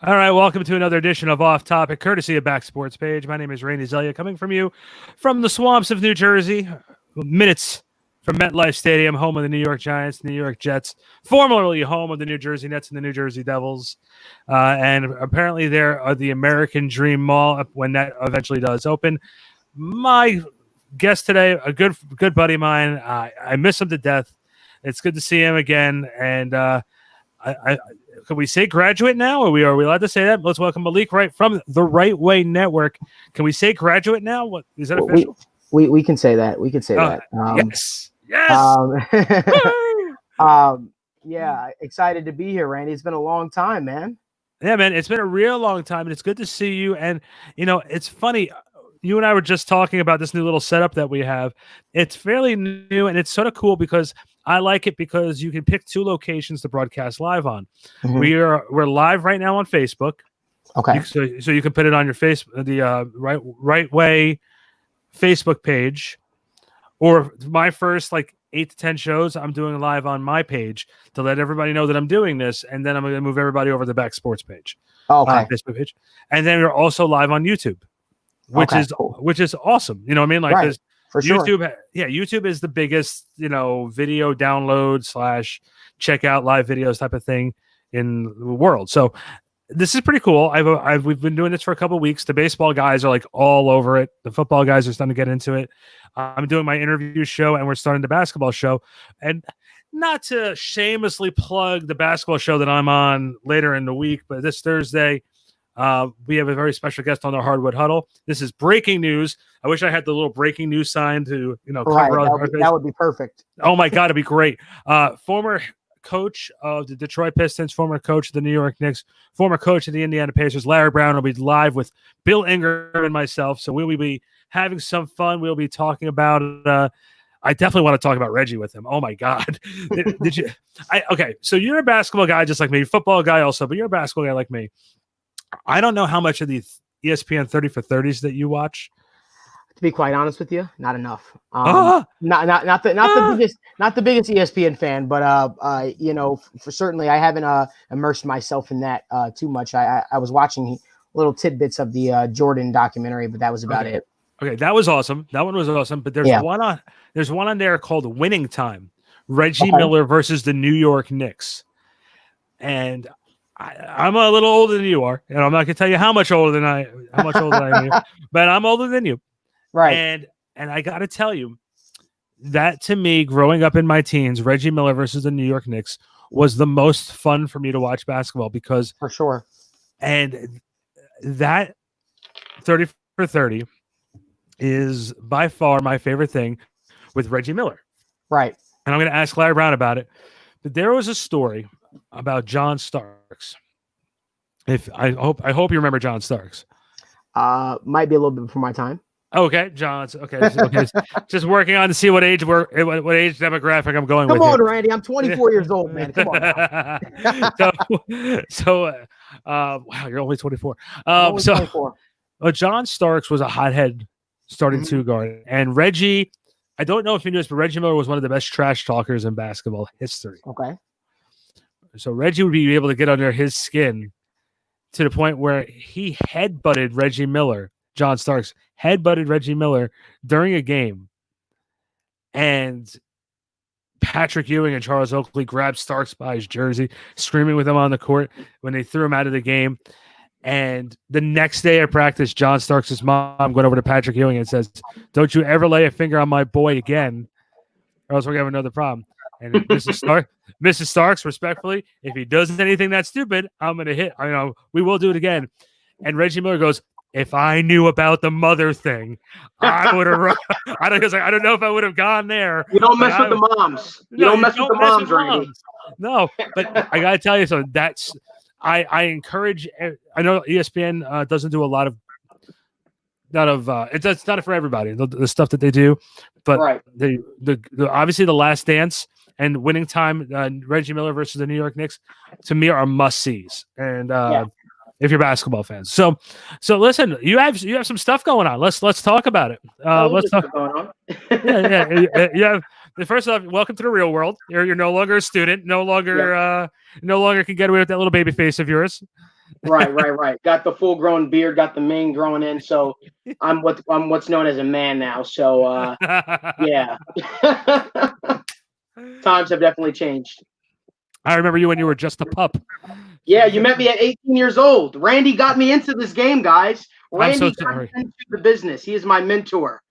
All right, welcome to another edition of Off Topic, courtesy of Back Sports Page. My name is Randy Zellea, coming from you from the swamps of New Jersey, minutes from MetLife Stadium, home of the New York Giants, New York Jets, formerly home of the New Jersey Nets and the New Jersey Devils. And apparently there are the American Dream Mall when that eventually does open. My guest today, a good buddy of mine. I miss him to death. It's good to see him again. And can we say graduate now? Are we allowed to say that? Let's welcome Malik Wright from the Wright Way Network. Can we say graduate now? What is that official? We can say that. We can say that. Yes. Yeah, excited to be here, Randy. It's been a long time, man. Yeah, man. It's been a real long time, and it's good to see you. And it's funny. You and I were just talking about this new little setup that we have. It's fairly new, and it's sort of cool because I like it because you can pick two locations to broadcast live on. Mm-hmm. We're live right now on Facebook. Okay. So you can put it on your the Right Way Facebook page, or my first 8 to 10 shows I'm doing live on my page to let everybody know that I'm doing this, and then I'm going to move everybody over to the Back Sports page. Okay. Facebook page, and then we're also live on YouTube. Which is awesome. You know what I mean? Right. For YouTube, sure. YouTube is the biggest, video download / check out live videos type of thing in the world. So this is pretty cool. We've been doing this for a couple of weeks. The baseball guys are all over it. The football guys are starting to get into it. I'm doing my interview show, and we're starting the basketball show. And not to shamelessly plug the basketball show that I'm on later in the week, but this Thursday, we have a very special guest on the Hardwood Huddle. This is breaking news. I wish I had the little breaking news sign to, cover that would be perfect. Oh my God, it'd be great. Former coach of the Detroit Pistons, former coach of the New York Knicks, former coach of the Indiana Pacers, Larry Brown, will be live with Bill Ingram and myself. So we will be having some fun. We'll be talking about, I definitely want to talk about Reggie with him. Oh my God. Did you? Okay. So you're a basketball guy, just like me, football guy also, but you're a basketball guy like me. I don't know how much of the ESPN 30 for 30s that you watch. To be quite honest with you, not enough. Not the biggest ESPN fan, but for certainly I haven't immersed myself in that too much. I was watching little tidbits of the Jordan documentary, but that was about it. Okay, that was awesome. That one was awesome. But there's one on there called Winning Time, Reggie Miller versus the New York Knicks, and I'm a little older than you are, and I'm not going to tell you how much older than I am, but I'm older than you. Right. And I got to tell you that, to me, growing up in my teens, Reggie Miller versus the New York Knicks was the most fun for me to watch basketball because for sure. And that 30 for 30 is by far my favorite thing with Reggie Miller. Right. And I'm going to ask Larry Brown about it. But there was a story about John Starks. I hope you remember John Starks. Might be a little bit before my time. Okay, John's okay. Just working on to see what age demographic I'm going with. Come on, Randy. I'm 24 years old, man. Come on. Wow, you're only 24. 24. John Starks was a hothead starting two guard, and Reggie. I don't know if you knew this, but Reggie Miller was one of the best trash talkers in basketball history. Okay. So Reggie would be able to get under his skin to the point where he headbutted Reggie Miller. John Starks headbutted Reggie Miller during a game. And Patrick Ewing and Charles Oakley grabbed Starks by his jersey, screaming with him on the court when they threw him out of the game. And the next day at practice, John Starks' mom went over to Patrick Ewing and says, "Don't you ever lay a finger on my boy again, or else we're going to have another problem." And Mrs. Starks, respectfully, if he does anything that's stupid, I'm going to hit. We will do it again. And Reggie Miller goes, "If I knew about the mother thing, I would have run." I don't know if I would have gone there. You don't mess with the moms. You don't mess with the moms, Randy. No, but I got to tell you something. That's I encourage. I know ESPN doesn't do a lot of. It's not for everybody. The stuff that they do, but right. the obviously the Last Dance and Winning Time, Reggie Miller versus the New York Knicks, to me are must sees. And if you're basketball fans, so listen, you have some stuff going on. Let's talk about it. Let's talk. Going on. Yeah. First off, welcome to the real world. You're no longer a student. No longer can get away with that little baby face of yours. Right. Got the full grown beard, got the mane growing in, so I'm what's known as a man now. So yeah. Times have definitely changed. I remember you when you were just a pup. Yeah, you met me at 18 years old. Randy got me into this game, guys. Randy got me into the business. He is my mentor.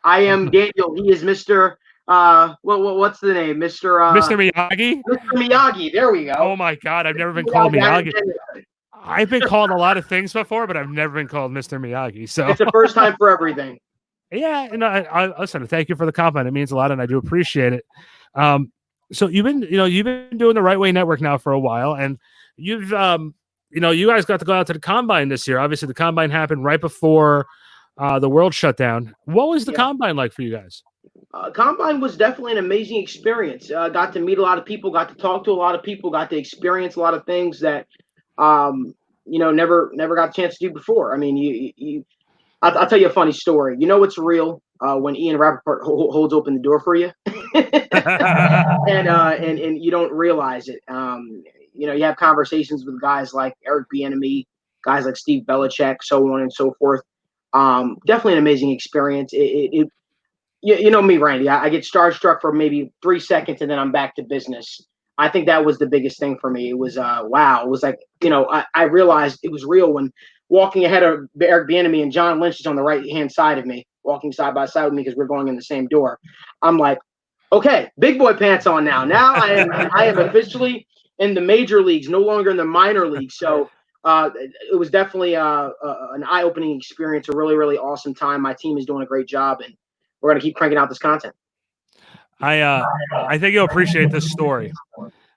I am Daniel. He is Mr. What's the name? Mr. Miyagi? Mr. Miyagi. There we go. Oh my God, I've never been called Miyagi. I've been called a lot of things before, but I've never been called Mr. Miyagi. So it's the first time for everything. Yeah, and I listen. Thank you for the compliment. It means a lot, and I do appreciate it. So you've been doing the Right Way Network now for a while, and you've you guys got to go out to the combine this year. Obviously, the combine happened right before the world shut down. What was the combine like for you guys? Combine was definitely an amazing experience. Got to meet a lot of people, got to talk to a lot of people, got to experience a lot of things that never got a chance to do before. I mean, I'll tell you a funny story. You know, it's real when Ian Rappaport holds open the door for you, and you don't realize it. You have conversations with guys like Eric Bieniemy, guys like Steve Belichick, so on and so forth. Definitely an amazing experience. You know me, Randy. I get starstruck for maybe 3 seconds, and then I'm back to business. I think that was the biggest thing for me. It was wow. It was like, I realized it was real when walking ahead of Eric Bieniemy and John Lynch is on the right hand side of me, walking side by side with me because we're going in the same door. I'm like, okay, big boy pants on now. Now I am officially in the major leagues, no longer in the minor leagues. So it was definitely an eye-opening experience, a really, really awesome time. My team is doing a great job, and we're going to keep cranking out this content. I think you'll appreciate this story.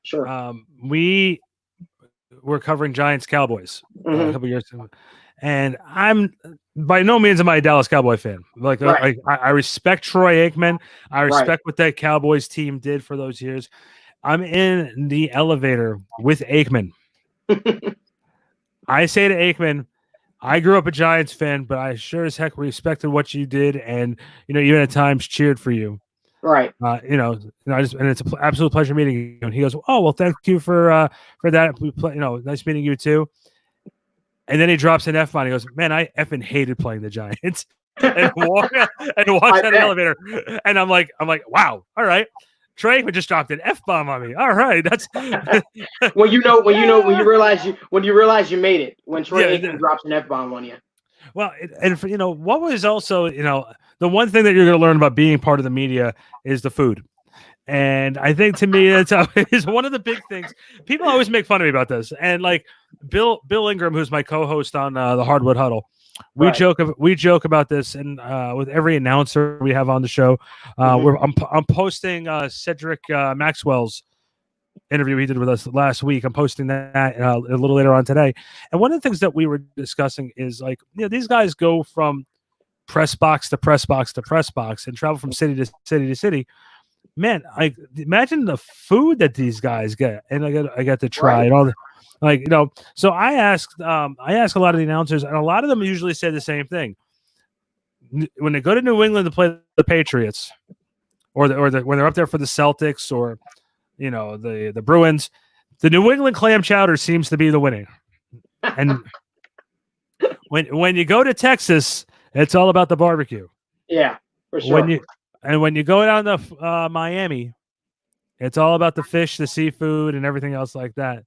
Sure. We were covering Giants Cowboys a couple years ago, and I'm by no means am I a Dallas Cowboy fan. I respect Troy Aikman. I respect what that Cowboys team did for those years. I'm in the elevator with Aikman. I say to Aikman, I grew up a Giants fan, but I sure as heck respected what you did, and even at times cheered for you. Right. And it's an absolute pleasure meeting you. And he goes, "Oh, well, thank you for that. Nice meeting you too." And then he drops an F-bomb. He goes, "Man, I effing hated playing the Giants." and walks out of the elevator. And I'm like, wow, all right. Trey just dropped an F-bomb on me. All right, that's when you realize you made it. When Trey drops an F-bomb on you. Well, what was also, the one thing that you're going to learn about being part of the media is the food. And I think to me, that's is one of the big things. People always make fun of me about this. And like Bill Ingram, who's my co-host on the Hardwood Huddle, we joke about this, and with every announcer we have on the show, I'm posting Cedric Maxwell's interview he did with us last week. I'm posting that a little later on today. And one of the things that we were discussing is these guys go from press box to press box to press box and travel from city to city to city. Man, imagine the food that these guys get, and I got to try and all the, So I asked a lot of the announcers, and a lot of them usually say the same thing. When they go to New England to play the Patriots, or when they're up there for the Celtics, or the Bruins, the New England clam chowder seems to be the winning. And when you go to Texas, it's all about the barbecue. Yeah, for sure. When you go down to Miami, it's all about the fish, the seafood, and everything else like that.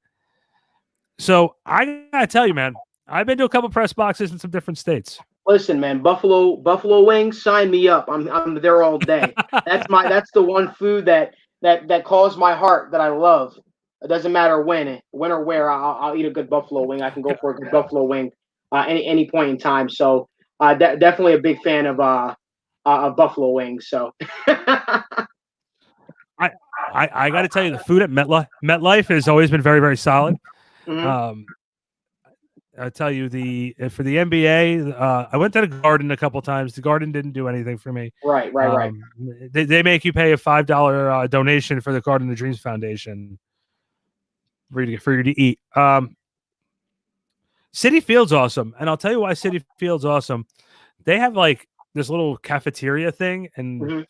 So I gotta tell you, man, I've been to a couple press boxes in some different states. Listen, man, buffalo wings, sign me up. I'm there all day. That's the one food that calls my heart, that I love. It doesn't matter when or where. I'll eat a good buffalo wing. I can go for a good buffalo wing any point in time. So definitely a big fan of buffalo wings. So I got to tell you, the food at MetLife has always been very, very solid. Mm-hmm. I tell you, for the NBA, I went to the Garden a couple times. The Garden didn't do anything for me. Right. They make you pay a $5 donation for the Garden of Dreams Foundation for you to eat. Citi Field's awesome, and I'll tell you why Citi Field's awesome. They have this little cafeteria thing, and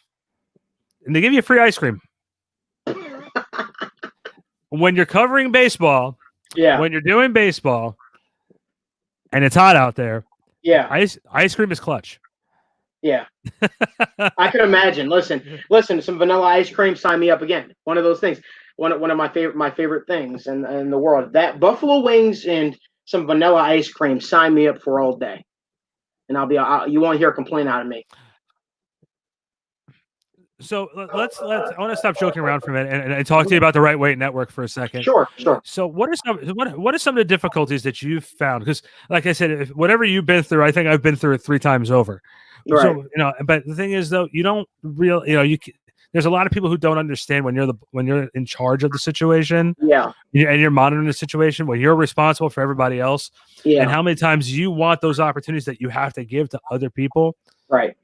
they give you free ice cream when you're covering baseball. Yeah. When you're doing baseball, and it's hot out there. Yeah. Ice cream is clutch. Yeah. I can imagine. Listen, some vanilla ice cream, sign me up again. One of those things. One of my favorite things in the world. That buffalo wings and some vanilla ice cream, sign me up for all day. And you won't hear a complaint out of me. So let's I want to stop joking around for a minute and talk to you about the Wright Way Network for a second. Sure. So what are some of the difficulties that you've found? Because like I said, whatever you've been through, I think I've been through it 3 times over. Right. So, but the thing is though, you don't really, there's a lot of people who don't understand when you're in charge of the situation. Yeah. And you're monitoring the situation when you're responsible for everybody else. Yeah. And how many times you want those opportunities that you have to give to other people. Right.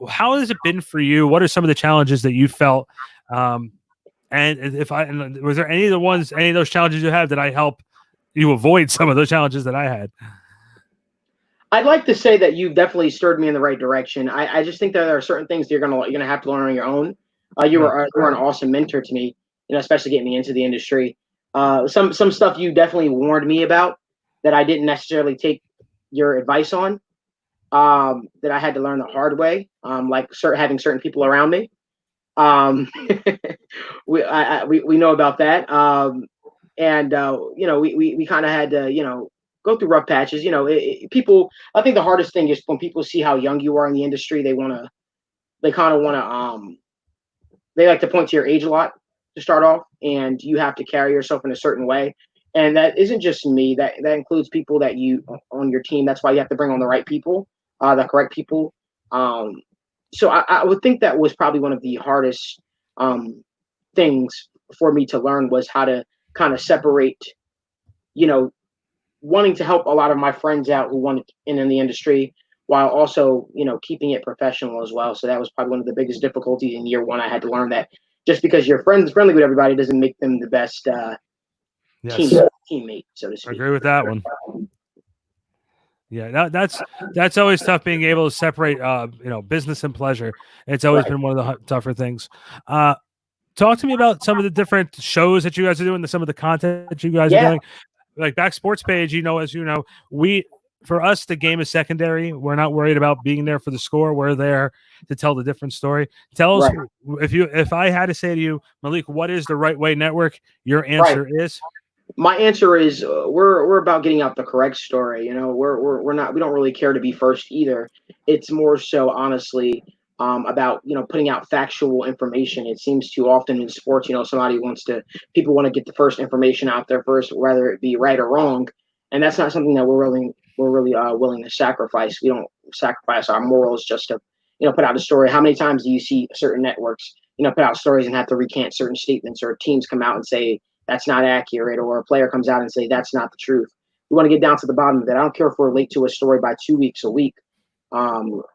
How has it been for you? What are some of the challenges that you felt? And was there any of those challenges you have that I help you avoid some of those challenges that I had? I'd like to say that you've definitely stirred me in the right direction. I just think that there are certain things you're gonna have to learn on your own. You were an awesome mentor to me, especially getting me into the industry. Some stuff you definitely warned me about that I didn't necessarily take your advice on. That I had to learn the hard way, like having certain people around me. We know about that, we kind of had to go through rough patches. People. I think the hardest thing is when people see how young you are in the industry, they like to point to your age a lot to start off, and you have to carry yourself in a certain way. And that isn't just me. That includes people that you on your team. That's why you have to bring on the right people. The correct people. So I would think that was probably one of the hardest things for me to learn was how to kind of separate, wanting to help a lot of my friends out who wanted in the industry while also, keeping it professional as well. So that was probably one of the biggest difficulties in year one. I had to learn that just because you're friendly with everybody doesn't make them the best teammate, so to speak. I agree with that one. Yeah, that's always tough being able to separate, business and pleasure. It's always been one of the tougher things. Talk to me about some of the different shows that you guys are doing, some of the content that you guys are doing. Like Back Sports Page, as you know, for us, the game is secondary. We're not worried about being there for the score. We're there to tell the different story. Tell us if I had to say to you, Malik, what is the Wright Way Network? Your answer is. My answer is we're about getting out the correct story. We don't really care to be first either. It's more so honestly about putting out factual information. It seems too often in sports, people want to get the first information out there first, whether it be right or wrong, and that's not something that we're really willing to sacrifice. We don't sacrifice our morals just to put out a story. How many times do you see certain networks put out stories and have to recant certain statements, or teams come out and say that's not accurate, or a player comes out and say that's not the truth? We want to get down to the bottom of it. I don't care if we're late to a story by 2 weeks, a week.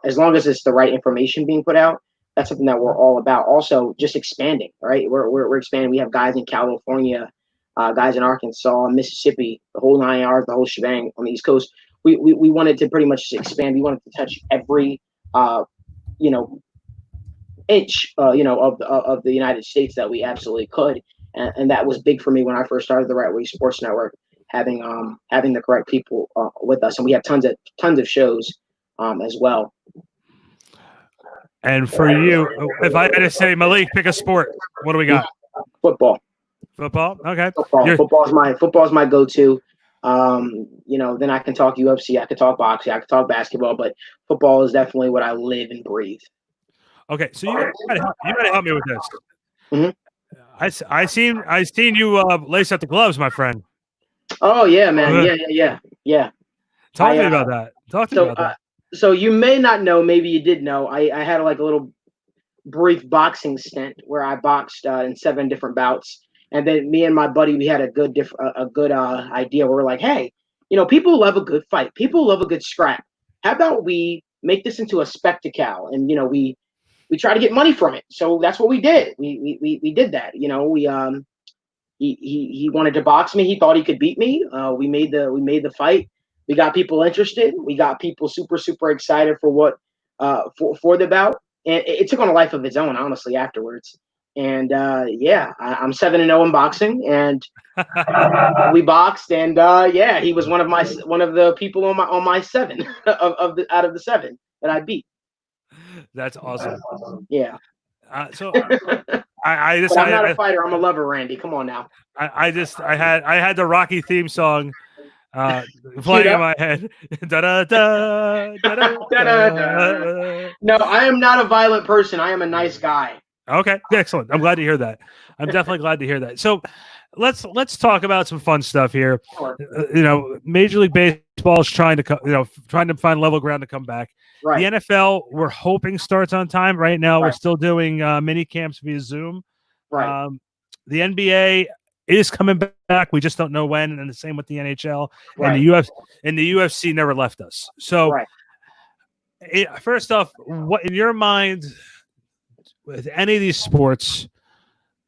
As long as it's the right information being put out, that's something that we're all about. Also, just expanding, right? We're expanding. We have guys in California, guys in Arkansas, Mississippi, the whole 9 yards, the whole shebang on the East Coast. We wanted to pretty much expand. We wanted to touch every, inch, of the United States that we absolutely could. And that was big for me when I first started the Wright Way Sports Network, having the correct people with us, and we have tons of shows as well. And for you, if I had to say, Malik, pick a sport, what do we got? Football. Okay. Football's my go-to. Then I can talk UFC, I can talk boxing, I can talk basketball, but football is definitely what I live and breathe. Okay, so you gotta help me with this. Mm-hmm. I seen you lace up the gloves, my friend. Oh yeah, man. Yeah. Talk to me about that. Talk to me about that. So you may not know, maybe you did know. I had like a little brief boxing stint where I boxed in 7 different bouts, and then me and my buddy, we had a good idea. Where we're like, hey, people love a good fight. People love a good scrap. How about we make this into a spectacle? And we try to get money from it. So that's what we did. We did that. He wanted to box me. He thought he could beat me. We made the fight. We got people interested. We got people super, super excited for what for the bout. And it took on a life of its own, honestly, afterwards. And I'm 7-0 in boxing, and we boxed, and he was one of the people on my 7 out of the 7 that I beat. That's awesome. Yeah. So but I'm not a fighter. I'm a lover, Randy. Come on now. I had the Rocky theme song playing in my head. Da, da, da, da, da, da. No, I am not a violent person. I am a nice guy. Okay, excellent. I'm glad to hear that. I'm definitely glad to hear that. So let's talk about some fun stuff here. Sure. Major League Baseball is trying to find level ground to come back. Right. The NFL, we're hoping starts on time. Right now, Right. We're still doing mini camps via Zoom. Right. The NBA is coming back. We just don't know when, and the same with the NHL. Right. And the UFC never left us. So, first off, what in your mind with any of these sports?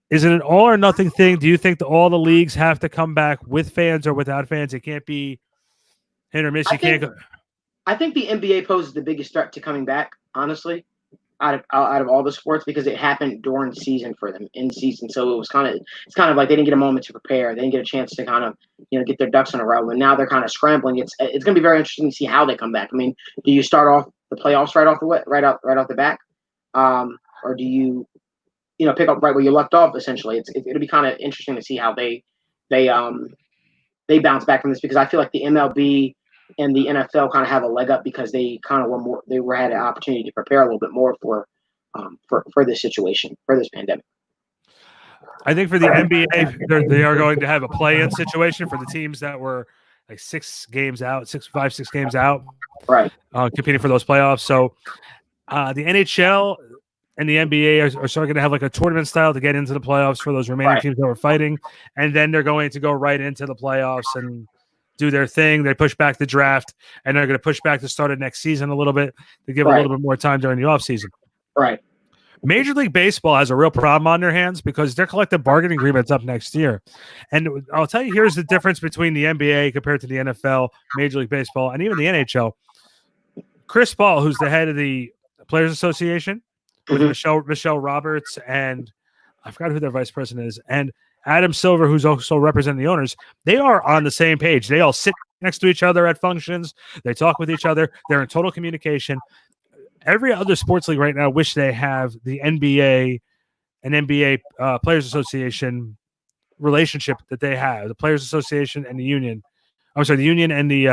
Is it an all or nothing thing? Do you think that all the leagues have to come back with fans or without fans? It can't be hit or miss. I think the NBA poses the biggest threat to coming back, honestly, out of all the sports, because it happened during season for them, in season. So it's kind of like they didn't get a moment to prepare. They didn't get a chance to kind of get their ducks in a row. And now they're kind of scrambling. It's going to be very interesting to see how they come back. I mean, do you start off the playoffs right off the bat, or do you pick up right where you left off? Essentially, it'll be kind of interesting to see how they bounce back from this, because I feel like the MLB and the NFL kind of have a leg up because they kind of had an opportunity to prepare a little bit more for this situation, for this pandemic. I think for the NBA, they are going to have a play-in situation for the teams that were like 6 games out, 6 games out, right? Competing for those playoffs. So the NHL and the NBA are starting to have like a tournament style to get into the playoffs for those remaining teams that were fighting, and then they're going to go right into the playoffs and do their thing. They push back the draft, and they're going to push back the start of next season a little bit to give a little bit more time during the offseason. Right. Major League Baseball has a real problem on their hands because their collective bargaining agreement's up next year. And I'll tell you, here's the difference between the NBA compared to the NFL, Major League Baseball, and even the NHL. Chris Paul, who's the head of the Players Association, with Michelle Roberts, and I forgot who their vice president is, and Adam Silver, who's also representing the owners, they are on the same page. They all sit next to each other at functions. They talk with each other. They're in total communication. Every other sports league right now wish they have the NBA and NBA Players Association relationship that they have. The Players Association and the union. I'm sorry, the union and the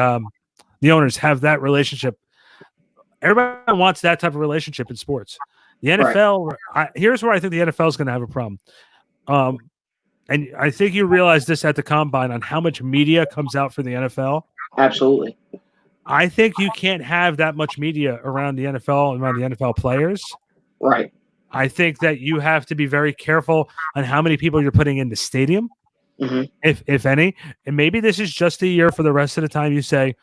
owners have that relationship. Everybody wants that type of relationship in sports. The NFL, here's where I think the NFL is going to have a problem. And I think you realize this at the Combine on how much media comes out for the NFL. Absolutely. I think you can't have that much media around the NFL and around the NFL players. Right. I think that you have to be very careful on how many people you're putting in the stadium, if any. And maybe this is just a year for the rest of the time you say,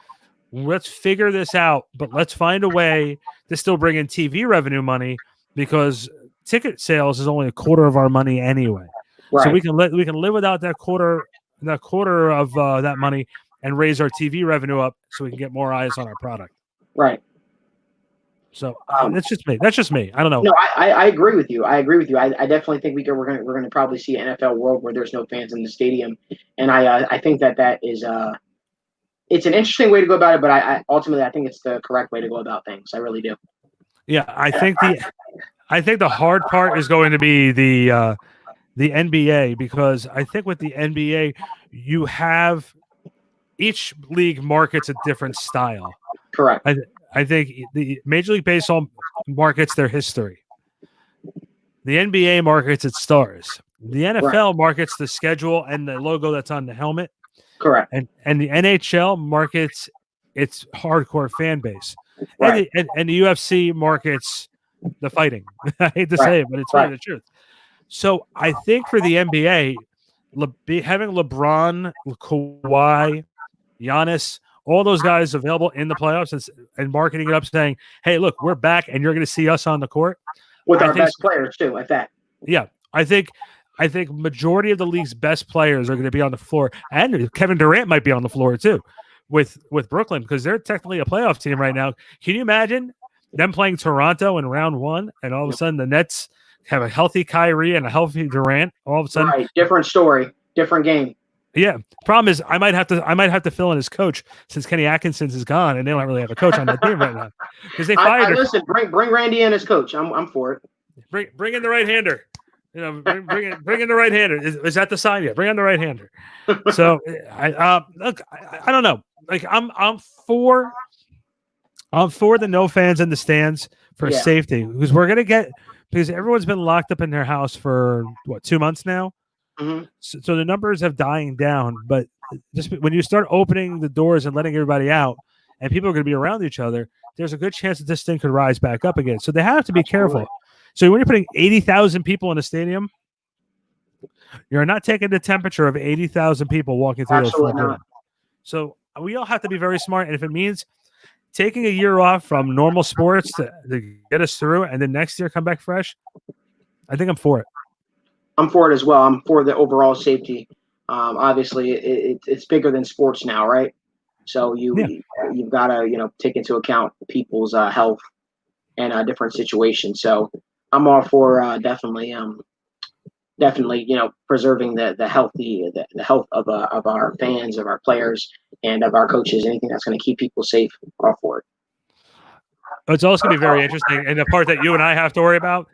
let's figure this out, but let's find a way to still bring in TV revenue money, because ticket sales is only a quarter of our money anyway. Right. So we can live without that quarter of that money and raise our TV revenue up so we can get more eyes on our product. Right. So that's just me. That's just me. I don't know. No, I agree with you. I definitely think we're going to probably see an NFL world where there's no fans in the stadium, and I think that is it's an interesting way to go about it, but I ultimately think it's the correct way to go about things. I really do. Yeah, I think the hard part is going to be the NBA, because I think with the NBA you have each league markets a different style. Correct. I think the Major League Baseball markets their history. The NBA markets its stars. The NFL markets the schedule and the logo that's on the helmet. Correct. And the NHL markets its hardcore fan base. Right. And the UFC markets the fighting. I hate to say it, but it's really the truth. So I think for the NBA, having LeBron, Kawhi, Giannis, all those guys available in the playoffs and marketing it up, saying, hey, look, we're back and you're going to see us on the court. With our best players, too, at that. Yeah. I think majority of the league's best players are going to be on the floor. And Kevin Durant might be on the floor, too, with Brooklyn, because they're technically a playoff team right now. Can you imagine them playing Toronto in round 1 and all of a sudden the Nets have a healthy Kyrie and a healthy Durant, all of a sudden, right, different story, different game. Yeah. Problem is, I might have to fill in as coach since Kenny Atkinson is gone, and they don't really have a coach on that team right now because they fired. Listen, bring Randy in as coach. I'm for it. Bring in the right hander. Bring in the right hander. Is that the sign? Yeah, bring in the right hander. So look, I don't know. Like I'm for the no fans in the stands for safety because because everyone's been locked up in their house for 2 months now. Mm-hmm. So the numbers have dying down, but just when you start opening the doors and letting everybody out, and people are going to be around each other, there's a good chance that this thing could rise back up again. So they have to be careful. So when you're putting 80,000 people in a stadium, you're not taking the temperature of 80,000 people walking through those front doors. So we all have to be very smart, and if it means taking a year off from normal sports to get us through, and then next year come back fresh, I think I'm for it. I'm for it as well. I'm for the overall safety. Obviously, it's bigger than sports now, right? So you've got to take into account people's health and different situations. So I'm all for definitely preserving the health of our fans, of our players, and of our coaches. Anything that's going to keep people safe, all for it. It's also going to be very interesting, and the part that you and I have to worry about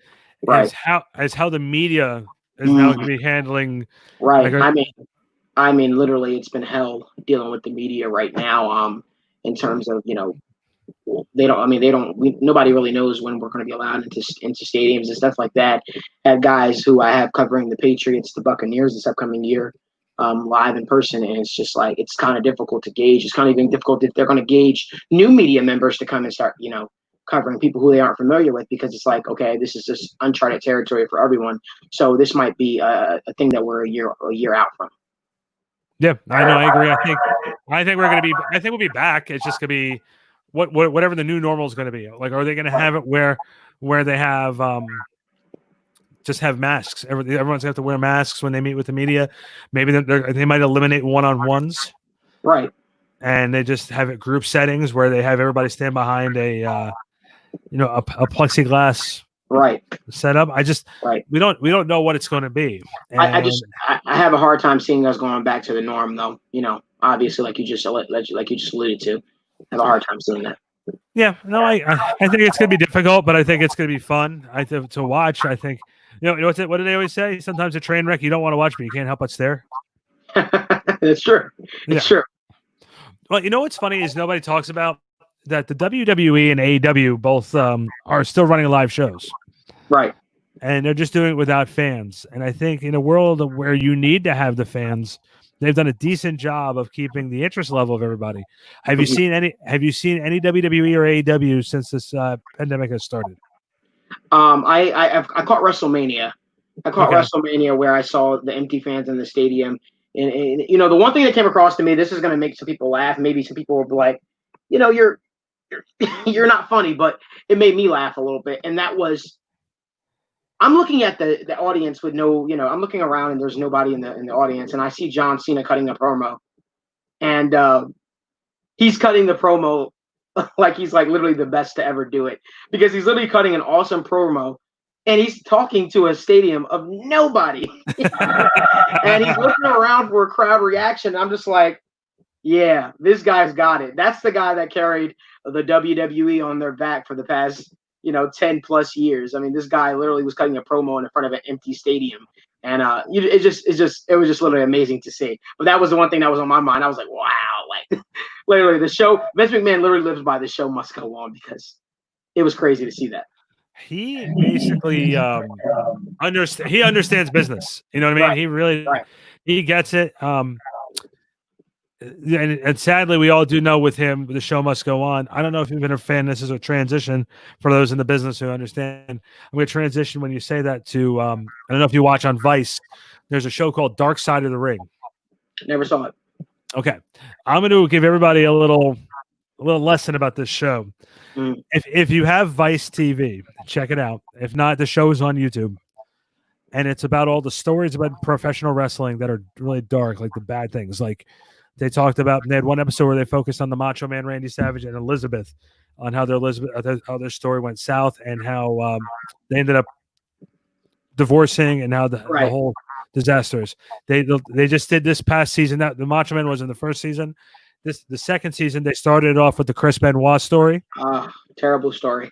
is how the media is now going to be handling. Right. I mean, literally, it's been hell dealing with the media right now. In terms of nobody really knows when we're going to be allowed into stadiums and stuff like that. I have guys who I have covering the Patriots, the Buccaneers this upcoming year, live in person, and it's just like it's kind of difficult to gauge. It's kind of even difficult if they're going to gauge new media members to come and start, covering people who they aren't familiar with, because it's like, okay, this is just uncharted territory for everyone. So this might be a thing that we're a year out from. Yeah, I know. I agree. I think we're going to be. I think we'll be back. It's just going to be whatever the new normal is going to be. Like, are they going to have it where they have just have masks? Everyone's going to have to wear masks when they meet with the media. Maybe they might eliminate one-on-ones, right? And they just have it group settings where they have everybody stand behind a plexiglass setup. We don't know what it's going to be. And I have a hard time seeing us going back to the norm, though. Obviously, like you just alluded to, I have a hard time seeing that. Yeah, no, I think it's going to be difficult, but I think it's going to be fun. To watch. I think what do they always say? Sometimes a train wreck you don't want to watch, but you can't help but stare. It's true. It's true. Well, what's funny is nobody talks about that the WWE and AEW both are still running live shows. Right. And they're just doing it without fans. And I think in a world where you need to have the fans, they've done a decent job of keeping the interest level of everybody. Have you seen any WWE or AEW since this pandemic has started? I caught WrestleMania. WrestleMania where I saw the empty fans in the stadium. And the one thing that came across to me, this is going to make some people laugh. Maybe some people will be like, you're not funny, but it made me laugh a little bit. And that was, I'm looking at the audience with I'm looking around and there's nobody in the audience, and I see John Cena cutting a promo, and he's cutting the promo like he's like literally the best to ever do it, because he's literally cutting an awesome promo, and he's talking to a stadium of nobody, and he's looking around for a crowd reaction. I'm just like, yeah, this guy's got it. That's the guy that carried the WWE on their back for the past 10 plus years. I mean, this guy literally was cutting a promo in front of an empty stadium, and it was just literally amazing to see. But that was the one thing that was on my mind. I was like, wow, like literally the show. Vince McMahon literally lives by the show must go on, because it was crazy to see that. He basically understands business. You know what I mean? Right. He really he gets it. And sadly, we all do know with him, the show must go on. I don't know if you've been a fan. This is a transition for those in the business who understand. I'm going to transition when you say that to, I don't know if you watch on Vice. There's a show called Dark Side of the Ring. Never saw it. Okay. I'm going to give everybody a little lesson about this show. Mm. If you have Vice TV, check it out. If not, the show is on YouTube. And it's about all the stories about professional wrestling that are really dark, like the bad things. Like, they had one episode where they focused on the Macho Man Randy Savage and Elizabeth, on how their story went south, and how they ended up divorcing and now the Right. whole disasters. They just did this past season. That the Macho Man was in the first season. The second season they started off with the Chris Benoit story, Terrible story.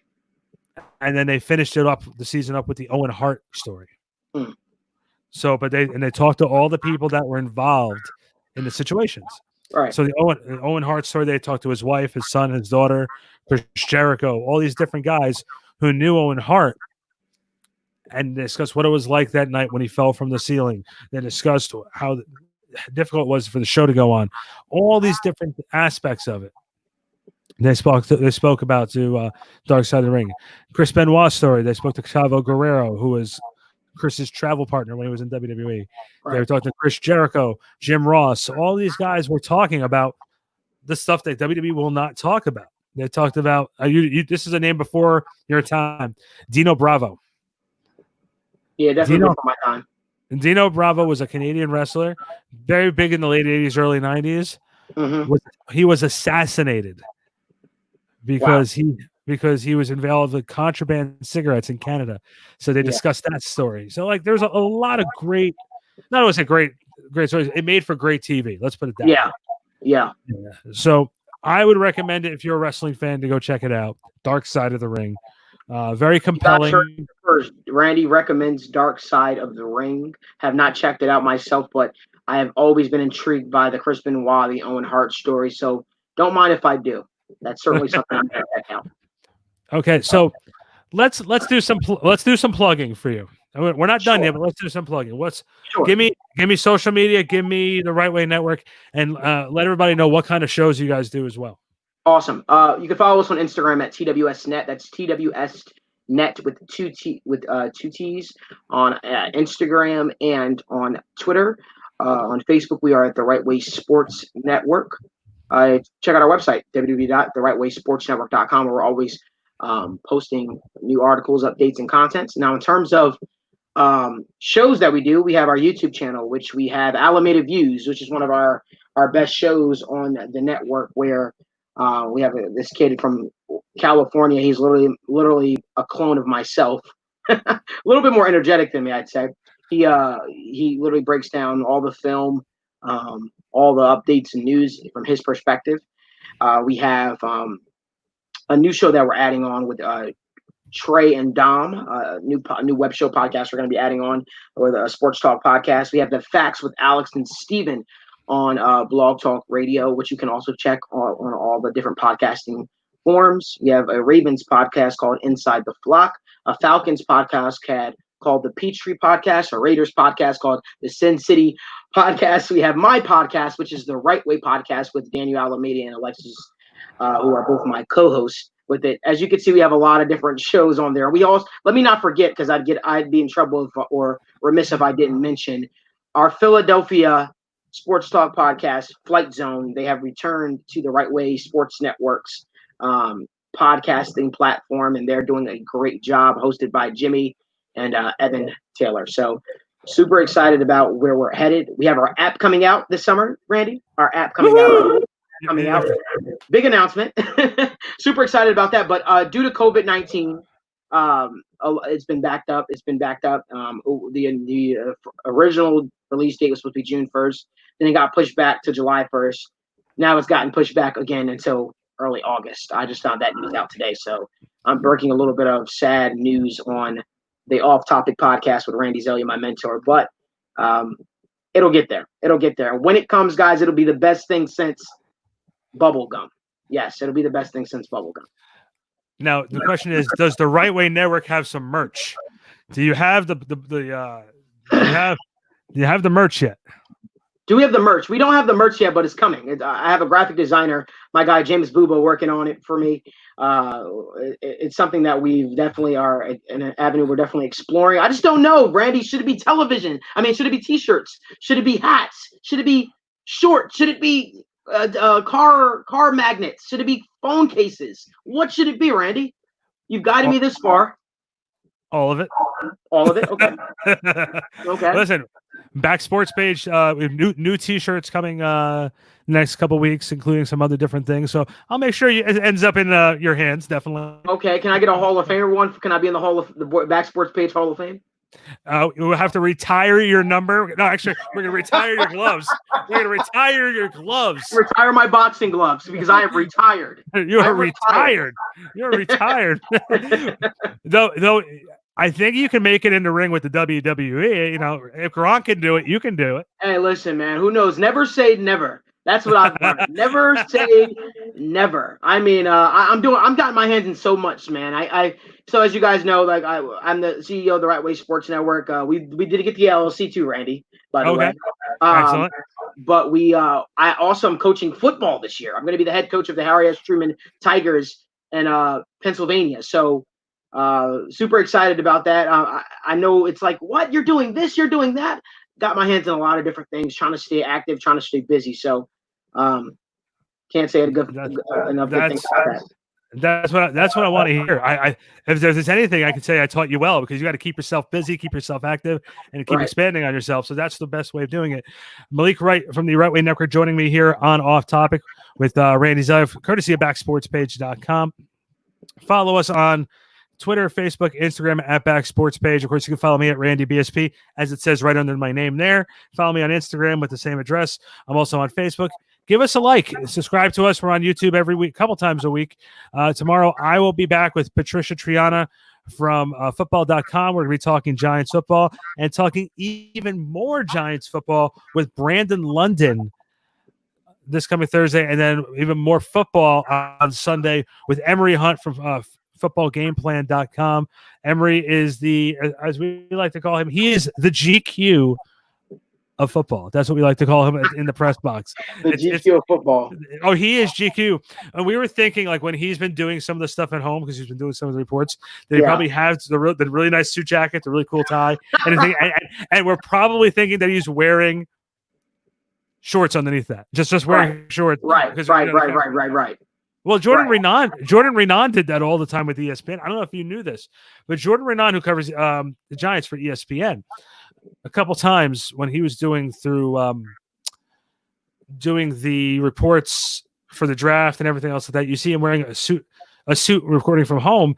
and then they finished the season up with the Owen Hart story. Hmm. So, but they talked to all the people that were involved in the situations. Right. So the Owen Hart story, they talked to his wife, his son, his daughter, Chris Jericho, all these different guys who knew Owen Hart, and discussed what it was like that night when he fell from the ceiling. They discussed how difficult it was for the show to go on. All these different aspects of it. They spoke about to Dark Side of the Ring. Chris Benoit's story. They spoke to Chavo Guerrero, who was Chris's travel partner when he was in WWE. Right. They were talking to Chris Jericho, Jim Ross. All these guys were talking about the stuff that WWE will not talk about. They talked about this is a name before your time, Dino Bravo. Yeah, definitely before my time. And Dino Bravo was a Canadian wrestler, very big in the late 80s, early 90s. Mm-hmm. He was assassinated because he was involved with contraband cigarettes in Canada. So they discussed that story. So like there's a lot of great, not always a great stories. It made for great TV. Let's put it that way. Yeah. So I would recommend it if you're a wrestling fan to go check it out. Dark Side of the Ring. Very compelling. First, Randy recommends Dark Side of the Ring. Have not checked it out myself, but I have always been intrigued by the Chris Benoit, the Owen Hart story. So don't mind if I do. That's certainly something I'm going to check out. Okay, so let's do some plugging for you. We're not done yet, but let's do some plugging. Give me social media, give me the Wright Way Network, and let everybody know what kind of shows you guys do as well. Awesome. You can follow us on Instagram at TWSNet. That's TWSNet with two T's on Instagram and on Twitter. On Facebook, we are at the Wright Way Sports Network. Check out our website, www.therightwaysportsnetwork.com, where we're always posting new articles, updates, and contents. Now, in terms of shows that we do, we have our YouTube channel, which we have Alameda Views, which is one of our best shows on the network, where we have this kid from California. He's literally a clone of myself, a little bit more energetic than me, I'd say. He literally breaks down all the film, all the updates and news from his perspective. We have a new show that we're adding on with Trey and Dom, new web show podcast we're going to be adding on, or the Sports Talk podcast. We have the Facts with Alex and Steven on Blog Talk Radio, which you can also check on all the different podcasting forums. We have a Ravens podcast called Inside the Flock, a Falcons podcast called the Peachtree Podcast, a Raiders podcast called the Sin City Podcast. We have my podcast, which is the Wright Way Podcast with Daniel Alameda and Alexis, who are both my co-hosts with it. As you can see, we have a lot of different shows on there. We also, let me not forget, because I'd be in trouble or remiss if I didn't mention our Philadelphia Sports Talk podcast, Flight Zone. They have returned to the Wright Way Sports Network's podcasting platform, and they're doing a great job, hosted by Jimmy and Evan Taylor. So super excited about where we're headed. We have our app coming out this summer, Randy. Our app coming out. Big announcement. Super excited about that. But due to COVID-19, it's been backed up. The original release date was supposed to be June 1st. Then it got pushed back to July 1st. Now it's gotten pushed back again until early August. I just found that news out today. So I'm breaking a little bit of sad news on the Off Topic podcast with Randy Zellea, my mentor. But it'll get there. When it comes, guys, it'll be the best thing since bubblegum. Yes, it'll be the best thing since bubblegum. Now the question is, does the Wright Way Network have some merch? Do you have do you have the merch yet? Do we have the merch? We don't have the merch yet, but it's coming. I have a graphic designer, my guy James Bubo, working on it for me. It's something that we definitely are in an avenue we're definitely exploring. I just don't know, Randy. Should it be television? I mean, should it be T-shirts? Should it be hats? Should it be shorts? Should it be car magnets? Should it be phone cases? What should it be, Randy? You've guided me this far. All of it. All of it. Okay. Okay. Listen, Back Sports page. We have new T-shirts coming next couple weeks, including some other different things. So I'll make sure it ends up in your hands, definitely. Okay. Can I get a Hall of Famer one? Can I be in the Back Sports page Hall of Fame? We'll have to retire your number. No, actually, we're going to retire your gloves. We're going to retire your gloves. Retire my boxing gloves because I am retired. You're retired. You're retired. Though, I think you can make it in the ring with the WWE. You know, if Gronk can do it, you can do it. Hey, listen, man. Who knows? Never say never. That's what I've learned. Never say never. I mean, I'm gotten my hands in so much, man. So as you guys know, like I'm the CEO of the Wright Way Sports Network. We did get the LLC too, Randy. By the way, excellent. But I also am coaching football this year. I'm going to be the head coach of the Harry S. Truman Tigers in Pennsylvania. So super excited about that. I know it's like, what, you're doing this, you're doing that. Got my hands in a lot of different things, trying to stay active, trying to stay busy. So can't say enough good things about that. That's what I want to hear. If there's anything I can say, I taught you well, because you got to keep yourself busy, keep yourself active, and keep expanding on yourself. So that's the best way of doing it. Malik Wright from the Wright Way Network joining me here on Off Topic with Randy Zellea, courtesy of backsportspage.com. Follow us on Twitter, Facebook, Instagram at backsportspage. Of course, you can follow me at Randy BSP, as it says right under my name there. Follow me on Instagram with the same address. I'm also on Facebook. Give us a like. Subscribe to us. We're on YouTube every week, a couple times a week. Tomorrow, I will be back with Patricia Triana from football.com. We're going to be talking Giants football and talking even more Giants football with Brandon London this coming Thursday, and then even more football on Sunday with Emery Hunt from footballgameplan.com. Emery is as we like to call him, he is the GQ of football. That's what we like to call him in the press box. The GQ of football. Oh, he is GQ. And we were thinking, like, when he's been doing some of the stuff at home, because he's been doing some of the reports, that he probably has the really nice suit jacket, the really cool tie, and we're probably thinking that he's wearing shorts underneath that. Just wearing shorts. Right. Well, Jordan Renan did that all the time with ESPN. I don't know if you knew this, but Jordan Renan, who covers the Giants for ESPN, a couple times when he was doing the reports for the draft and everything else like that, you see him wearing a suit recording from home,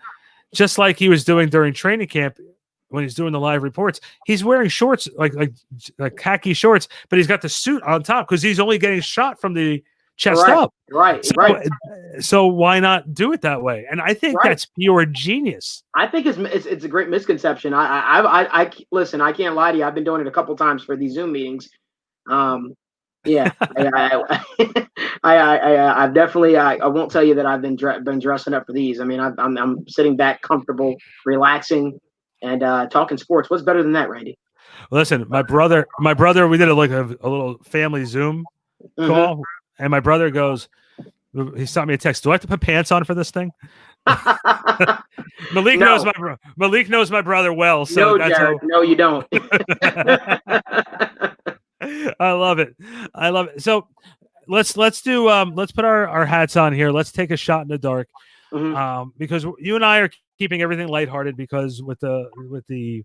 just like he was doing during training camp when he's doing the live reports. He's wearing shorts, like khaki shorts, but he's got the suit on top because he's only getting shot from the chest up. Right. So why not do it that way? And I think that's pure genius. I think it's a great misconception. I listen, I can't lie to you. I've been doing it a couple times for these Zoom meetings. Yeah, I've definitely. I won't tell you that I've been dressing up for these. I mean, I'm sitting back, comfortable, relaxing, and talking sports. What's better than that, Randy? Listen, my brother, we did a little family Zoom call. And my brother goes, he sent me a text. Do I have to put pants on for this thing? Malik knows my brother well. So no, Jared, no, you don't. I love it. So let's put our hats on here. Let's take a shot in the dark, because you and I are keeping everything lighthearted, because with the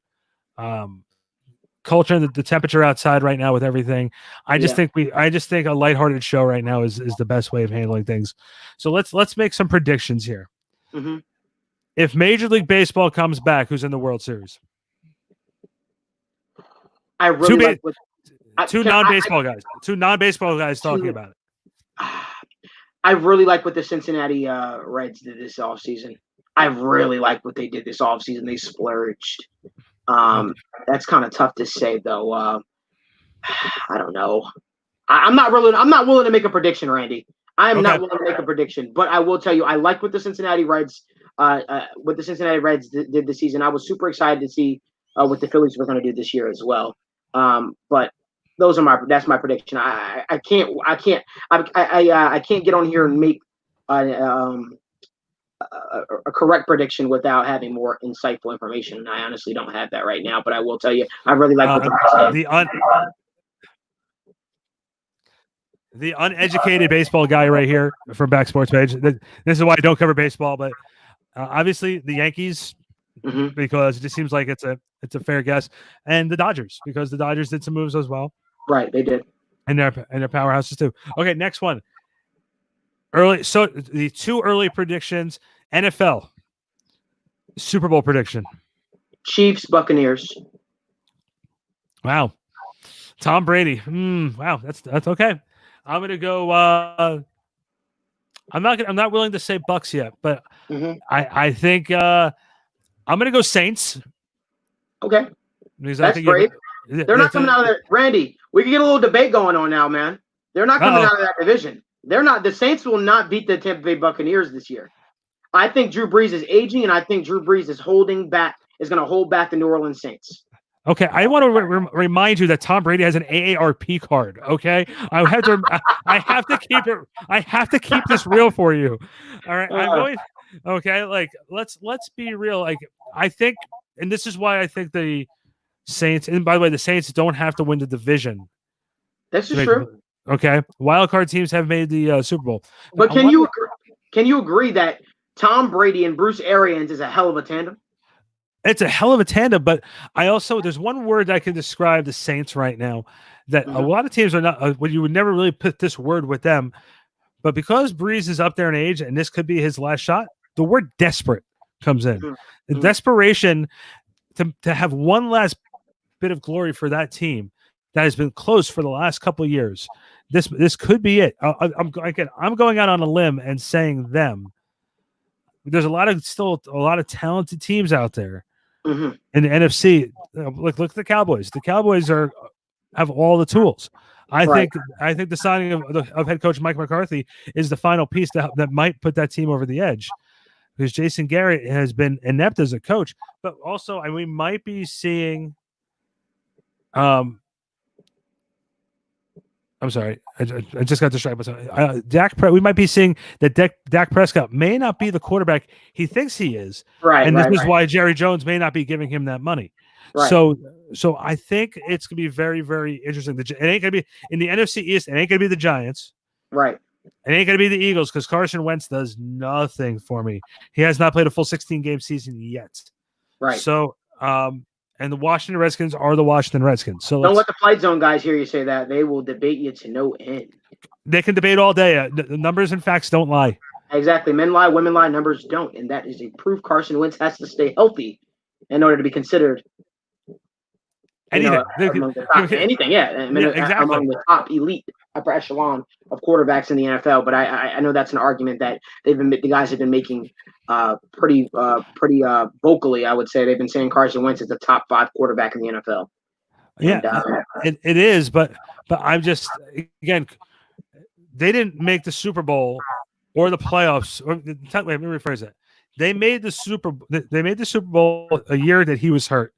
culture and the temperature outside right now with everything, I just think a lighthearted show right now is the best way of handling things. So let's make some predictions here. If Major League Baseball comes back, who's in the World Series? I really two non-baseball guys talking about it. I really like what the Cincinnati Reds did this offseason. I really like what they did this offseason. They splurged. That's kind of tough to say, though. I don't know. I'm not willing to make a prediction, Randy. I am not willing to make a prediction, but I will tell you, I like what the Cincinnati Reds did this season. I was super excited to see what the Phillies were going to do this year as well. But that's my prediction. I can't get on here and make a correct prediction without having more insightful information. And I honestly don't have that right now, but I will tell you, I really like the uneducated baseball guy right here from Back Sports Page. This is why I don't cover baseball, but obviously the Yankees, because it just seems like it's a fair guess, and the Dodgers, because the Dodgers did some moves as well. Right, they did, and their powerhouses too. Okay, next one. So the two early predictions: NFL Super Bowl prediction. Chiefs, Buccaneers. Wow. Tom Brady. Wow, that's okay. I'm gonna go. I'm not willing to say Bucks yet, but I think I'm gonna go Saints. Okay, Because that's brave. They're not coming out of there. Randy, we can get a little debate going on now, man. They're not coming out of that division. They're not. The Saints will not beat the Tampa Bay Buccaneers this year. I think Drew Brees is aging, and I think Drew Brees is going to hold back the New Orleans Saints. Okay, I want to remind you that Tom Brady has an AARP card. Okay, I have to keep it. I have to keep this real for you. All right, I'm going. Okay, like let's be real. Like I think, and this is why I think the Saints. And by the way, the Saints don't have to win the division. This is true. Okay, wild card teams have made the Super Bowl. But can you agree that Tom Brady and Bruce Arians is a hell of a tandem? It's a hell of a tandem, but there's one word that can describe the Saints right now that a lot of teams are not. You would never really put this word with them, but because Breeze is up there in age and this could be his last shot, the word desperate comes in. The desperation to have one last bit of glory for that team that has been close for the last couple of years. This could be it. I'm going out on a limb and saying them. There's still a lot of talented teams out there in the NFC. Look at the Cowboys. The Cowboys have all the tools. I think the signing of head coach Mike McCarthy is the final piece that might put that team over the edge, because Jason Garrett has been inept as a coach, but also we might be seeing. I'm sorry, I just got distracted. We might be seeing that Dak Prescott may not be the quarterback he thinks he is, and this is why Jerry Jones may not be giving him that money. Right. So I think it's gonna be very, very interesting. It ain't gonna be in the NFC East. It ain't gonna be the Giants. Right. It ain't gonna be the Eagles, because Carson Wentz does nothing for me. He has not played a full 16-game season yet. Right. So and the Washington Redskins are the Washington Redskins. So don't let the Flight Zone guys hear you say that. They will debate you to no end. They can debate all day. The numbers and facts don't lie. Exactly. Men lie, women lie, numbers don't. And that is a proof Carson Wentz has to stay healthy in order to be considered anything. Anything, yeah. Exactly. Among the top elite upper echelon of quarterbacks in the NFL. But I know that's an argument that the guys have been making pretty vocally. I would say they've been saying Carson Wentz is the top 5 quarterback in the NFL. Yeah, and, it is, but I'm just, again, they didn't make the Super Bowl or the playoffs. Wait, let me rephrase that. They made the Super Bowl a year that he was hurt.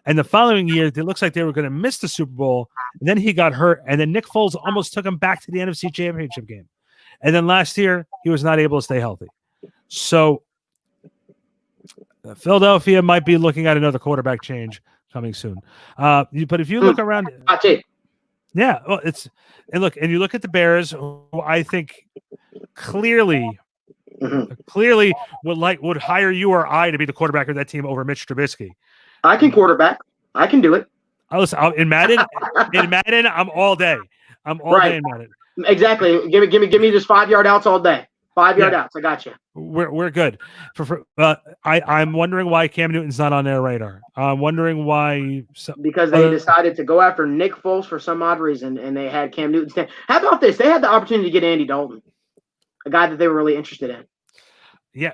And the following year, it looks like they were going to miss the Super Bowl. And then he got hurt. And then Nick Foles almost took him back to the NFC Championship game. And then last year, he was not able to stay healthy. So Philadelphia might be looking at another quarterback change coming soon. But if you look around, yeah, well, you look at the Bears, who I think clearly would hire you or I to be the quarterback of that team over Mitch Trubisky. I can quarterback. I can do it. In Madden, I'm all day. I'm all day in Madden. Exactly. Give me just 5-yard outs all day. 5-yard outs. I got you. We're good. I'm wondering why Cam Newton's not on their radar. I'm wondering why. Because they decided to go after Nick Foles for some odd reason, and they had Cam Newton stand. How about this? They had the opportunity to get Andy Dalton, a guy that they were really interested in. Yeah.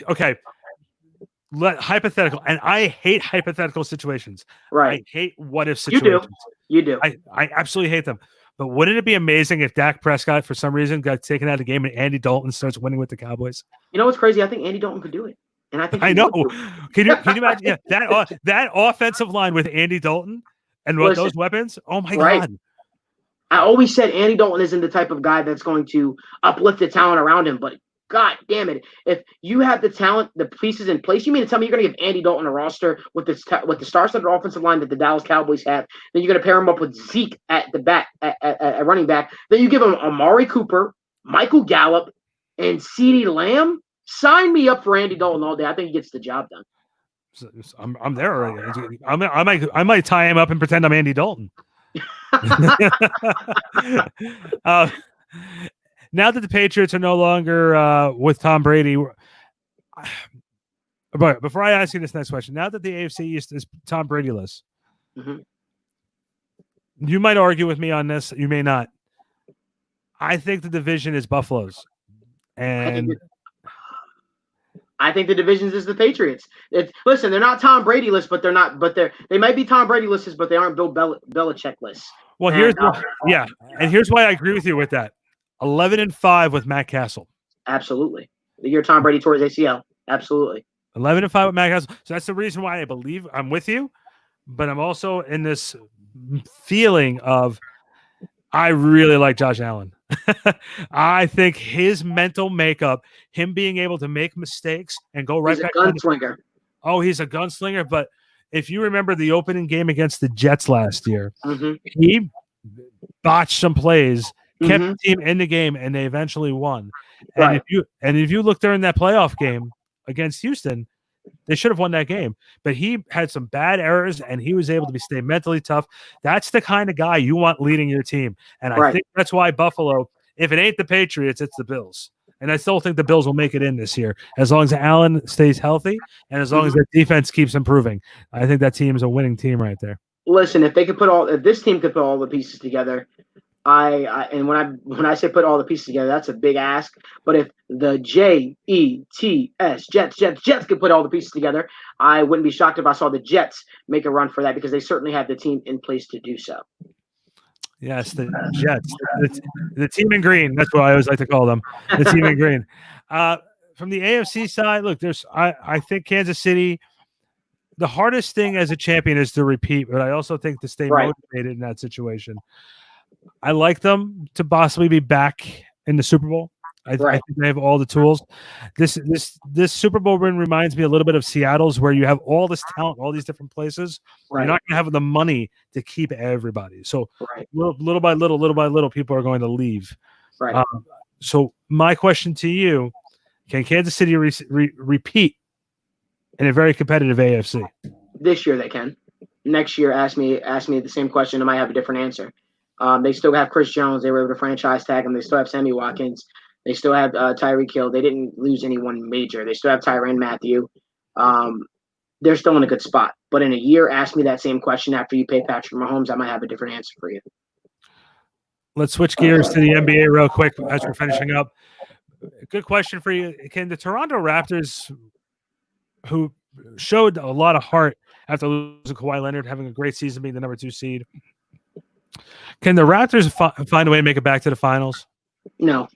Okay. Hypothetical, and I hate hypothetical situations. Right. I hate what if situations. You do. I absolutely hate them. But wouldn't it be amazing if Dak Prescott, for some reason, got taken out of the game and Andy Dalton starts winning with the Cowboys? You know what's crazy? I think Andy Dalton could do it, and I think I know. Can you imagine? Yeah, that offensive line with Andy Dalton and those weapons? Oh my God! I always said Andy Dalton isn't the type of guy that's going to uplift the talent around him, but God damn it! If you have the talent, the pieces in place, you mean to tell me you're going to give Andy Dalton a roster with the star-studded offensive line that the Dallas Cowboys have? Then you're going to pair him up with Zeke at the back, at running back. Then you give him Amari Cooper, Michael Gallup, and CeeDee Lamb. Sign me up for Andy Dalton all day. I think he gets the job done. I'm there already. I might tie him up and pretend I'm Andy Dalton. Now that the Patriots are no longer with Tom Brady, but before I ask you this next question, now that the AFC East is Tom Brady-less, You might argue with me on this. You may not. I think the division is Buffalo's. And I think the divisions is the Patriots. Listen, they're not Tom Brady lists, but they might be Tom Brady lists, but they aren't Bill Belichick lists. Well, and here's why I agree with you with that. 11-5 with Matt Castle. Absolutely. The year Tom Brady tore his ACL. Absolutely. 11-5 with Matt Castle. So that's the reason why I believe I'm with you, but I'm also in this feeling of I really like Josh Allen. I think his mental makeup, him being able to make mistakes and go right back. He's a gunslinger. He's a gunslinger. But if you remember the opening game against the Jets last year, he botched some plays, kept the team in the game, and they eventually won. And if you look during that playoff game against Houston, they should have won that game, but he had some bad errors and he was able to stay mentally tough. That's the kind of guy you want leading your team. And I think that's why Buffalo, if it ain't the Patriots, it's the Bills. And I still think the Bills will make it in this year as long as Allen stays healthy and as long as their defense keeps improving. I think that team is a winning team right there. Listen, if this team could put all the pieces together, and when I say put all the pieces together, that's a big ask. But if the Jets could put all the pieces together, I wouldn't be shocked if I saw the Jets make a run for that because they certainly have the team in place to do so. Yes, the Jets, the team in green. That's what I always like to call them, the team in green. From the AFC side, look, I think Kansas City. The hardest thing as a champion is to repeat, but I also think to stay motivated in that situation. I like them to possibly be back in the Super Bowl. I think they have all the tools. This Super Bowl win reminds me a little bit of Seattle's, where you have all this talent, all these different places. You're not going to have the money to keep everybody. So little by little, people are going to leave. So my question to you: can Kansas City repeat in a very competitive AFC? This year they can. Next year, ask me the same question. I might have a different answer. They still have Chris Jones. They were able to franchise tag him. They still have Sammy Watkins. They still have Tyreek Hill. They didn't lose anyone major. They still have Tyrann Mathieu. They're still in a good spot. But in a year, ask me that same question after you pay Patrick Mahomes. I might have a different answer for you. Let's switch gears to the NBA real quick as we're finishing up. Good question for you. Can the Toronto Raptors, who showed a lot of heart after losing Kawhi Leonard, having a great season, being the number 2 seed, can the Raptors find a way to make it back to the finals? No.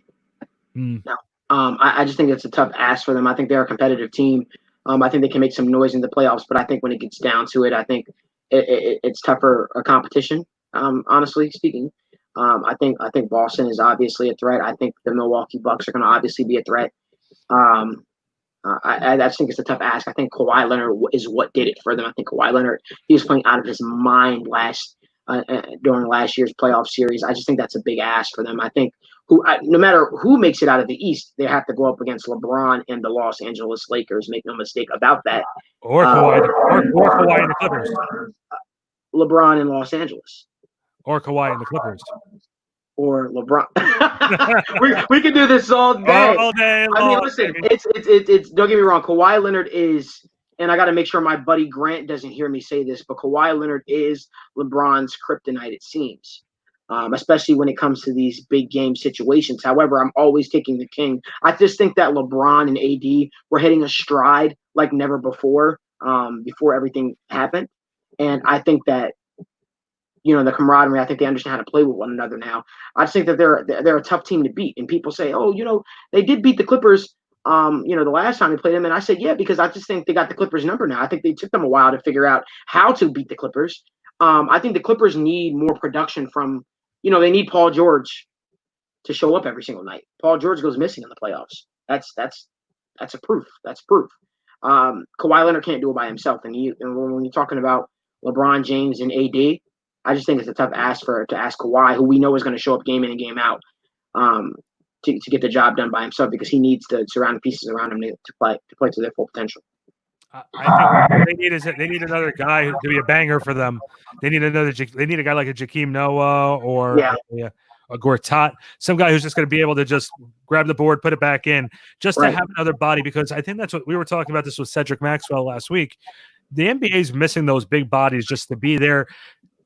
No. I just think it's a tough ask for them. I think they're a competitive team. I think they can make some noise in the playoffs, but I think when it gets down to it, I think it's tougher a competition, honestly speaking. I think Boston is obviously a threat. I think the Milwaukee Bucks are going to obviously be a threat. I just think it's a tough ask. I think Kawhi Leonard is what did it for them. I think Kawhi Leonard, he was playing out of his mind during last year's playoff series. I just think that's a big ask for them. I think no matter who makes it out of the East, they have to go up against LeBron and the Los Angeles Lakers. Make no mistake about that. Or Kawhi and the Clippers. LeBron in Los Angeles. Or Kawhi and the Clippers. Or LeBron. we can do this all day. All day long. I mean, listen, it's don't get me wrong. Kawhi Leonard is, and I got to make sure my buddy Grant doesn't hear me say this, but Kawhi Leonard is LeBron's kryptonite, it seems, especially when it comes to these big game situations. However, I'm always taking the king. I just think that LeBron and AD were hitting a stride like never before everything happened. And I think that, the camaraderie, I think they understand how to play with one another now. I just think that they're a tough team to beat. And people say, they did beat the Clippers, the last time they played them. And I said, yeah, because I just think they got the Clippers number now. I think they took them a while to figure out how to beat the Clippers. I think the Clippers need more production from, they need Paul George to show up every single night. Paul George goes missing in the playoffs. That's a proof. That's proof. Kawhi Leonard can't do it by himself. And when you're talking about LeBron James and AD, I just think it's a tough ask to ask Kawhi, who we know is going to show up game in and game out, to get the job done by himself, because he needs the surrounding pieces around him to play to their full potential. I think they need another guy to be a banger for them. They need a guy like a Jakeem Noah or a Gortat, some guy who's just going to be able to just grab the board, put it back in, just to have another body. Because I think that's what we were talking about this with Cedric Maxwell last week. The NBA is missing those big bodies just to be there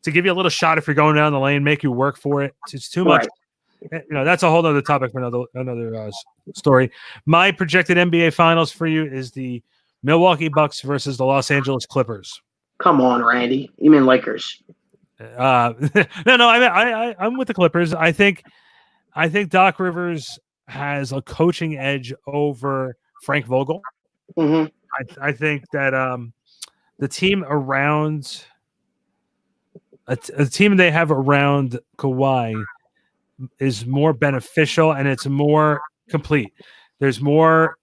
to give you a little shot if you're going down the lane, make you work for it. It's too much. That's a whole other topic for another story. My projected NBA Finals for you is the Milwaukee Bucks versus the Los Angeles Clippers. Come on, Randy. You mean Lakers? No. I'm with the Clippers. I think Doc Rivers has a coaching edge over Frank Vogel. Mm-hmm. I think that the team around a team they have around Kawhi is more beneficial and it's more complete. There's more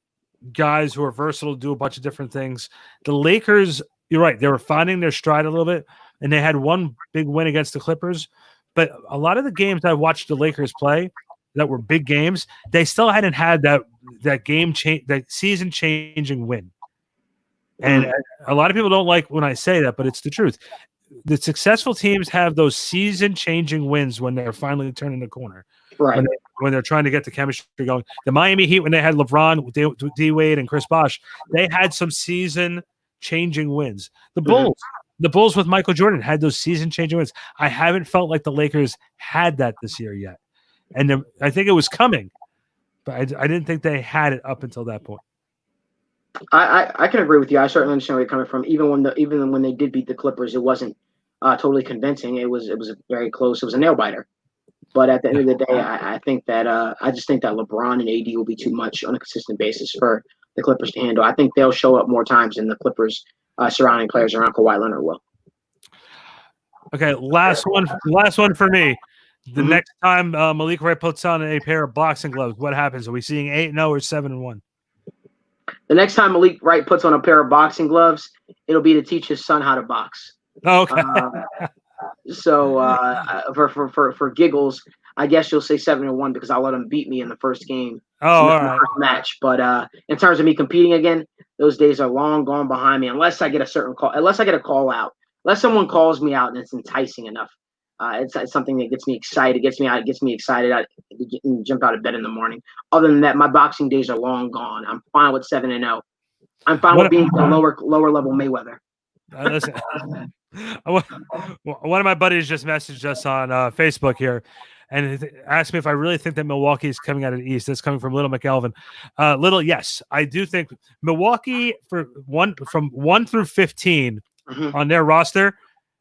guys who are versatile, do a bunch of different things. The Lakers, you're right, they were finding their stride a little bit, and they had one big win against the Clippers. But a lot of the games I watched the Lakers play that were big games, they still hadn't had that season changing win. And a lot of people don't like when I say that, but it's the truth. The successful teams have those season-changing wins when they're finally turning the corner. Right. When they're trying to get the chemistry going. The Miami Heat, when they had LeBron, D-Wade, and Chris Bosh, they had some season-changing wins. The Bulls with Michael Jordan had those season-changing wins. I haven't felt like the Lakers had that this year yet. And I think it was coming, but I didn't think they had it up until that point. I can agree with you. I certainly understand where you're coming from. Even when they did beat the Clippers, it wasn't totally convincing. It was very close. It was a nail biter. But at the end of the day, I think that I just think that LeBron and AD will be too much on a consistent basis for the Clippers to handle. I think they'll show up more times than the Clippers surrounding players around Kawhi Leonard will. Okay, last one for me. The next time Malik Wright puts on a pair of boxing gloves, what happens? Are we seeing 8-0 or 7-1? The next time Malik Wright puts on a pair of boxing gloves, it'll be to teach his son how to box. Okay. For giggles, I guess you'll say 7-1 because I'll let him beat me in the first game. All the right. First match. But in terms of me competing again, those days are long gone behind me. Unless I get a call out, unless someone calls me out and it's enticing enough. It's something that gets me excited. Gets me excited. I jump out of bed in the morning. Other than that, my boxing days are long gone. I'm fine with 7-0. I'm fine with being the lower level Mayweather. Listen, one of my buddies just messaged us on Facebook here and asked me if I really think that Milwaukee is coming out of the East. That's coming from Little McElvin. Yes, I do think Milwaukee from 1 through 15 on their roster